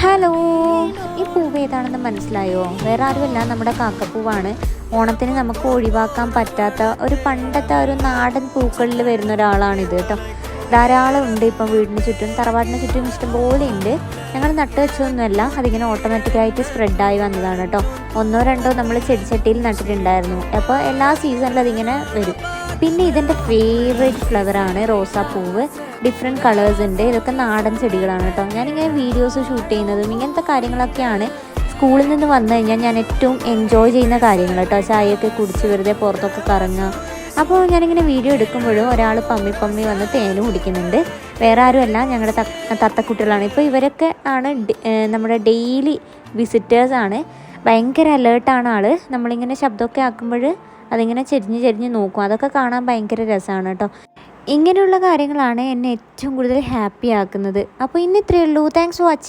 Hello, ഈ പൂവ് ഏതാണെന്ന് മനസ്സിലായോ? വേറെ ആരുമല്ല, നമ്മുടെ കാക്കപ്പൂവാണ്. ഓണത്തിന് നമുക്ക് ഒഴിവാക്കാൻ പറ്റാത്ത ഒരു പണ്ടത്തെ ഒരു നാടൻ പൂക്കളിൽ വരുന്ന ഒരാളാണിത് കേട്ടോ. ധാരാളം ഉണ്ട് ഇപ്പം വീടിന് ചുറ്റും, തറവാടിന് ചുറ്റും ഇഷ്ടംപോലെ ഉണ്ട്. ഞങ്ങൾ നട്ട് വെച്ചതൊന്നുമല്ല, അതിങ്ങനെ ഓട്ടോമാറ്റിക്കായിട്ട് സ്പ്രെഡായി വന്നതാണ് കേട്ടോ. ഒന്നോ രണ്ടോ നമ്മൾ ചെടിച്ചട്ടിയിൽ നട്ടിട്ടുണ്ടായിരുന്നു. അപ്പോൾ എല്ലാ സീസണിലും അതിങ്ങനെ വരും. പിന്നെ ഇതെൻ്റെ ഫേവറേറ്റ് ഫ്ലവറാണ് റോസാപ്പൂവ്. ഡിഫറെൻറ്റ് കളേഴ്സ് ഉണ്ട്. ഇതൊക്കെ നാടൻ ചെടികളാണ് കേട്ടോ. ഞാനിങ്ങനെ വീഡിയോസ് ഷൂട്ട് ചെയ്യുന്നതും ഇങ്ങനത്തെ കാര്യങ്ങളൊക്കെയാണ് സ്കൂളിൽ നിന്ന് വന്നു കഴിഞ്ഞാൽ ഞാൻ ഏറ്റവും എൻജോയ് ചെയ്യുന്ന കാര്യങ്ങൾ കേട്ടോ. ചായയൊക്കെ കുടിച്ച് വെറുതെ പുറത്തൊക്കെ കറങ്ങുക. അപ്പോൾ ഞാനിങ്ങനെ വീഡിയോ എടുക്കുമ്പോഴും ഒരാൾ പമ്മി വന്ന് തേന് കുടിക്കുന്നുണ്ട്. വേറെ ആരുമല്ല, ഞങ്ങളുടെ തത്തക്കുട്ടികളാണ്. ഇപ്പോൾ ഇവരൊക്കെ ആണ് നമ്മുടെ ഡെയിലി വിസിറ്റേഴ്സാണ്. ഭയങ്കര അലേർട്ടാണ് ആൾ. നമ്മളിങ്ങനെ ശബ്ദമൊക്കെ ആക്കുമ്പോൾ അതിങ്ങനെ ചെരിഞ്ഞ് നോക്കും. അതൊക്കെ കാണാൻ ഭയങ്കര രസമാണ് കേട്ടോ. ഇങ്ങനെയുള്ള കാര്യങ്ങളാണ് എന്നെ ഏറ്റവും കൂടുതൽ ഹാപ്പി ആക്കുന്നത്. അപ്പോൾ ഇന്ന് ഇത്രയേ ഉള്ളൂ. Thanks for watching.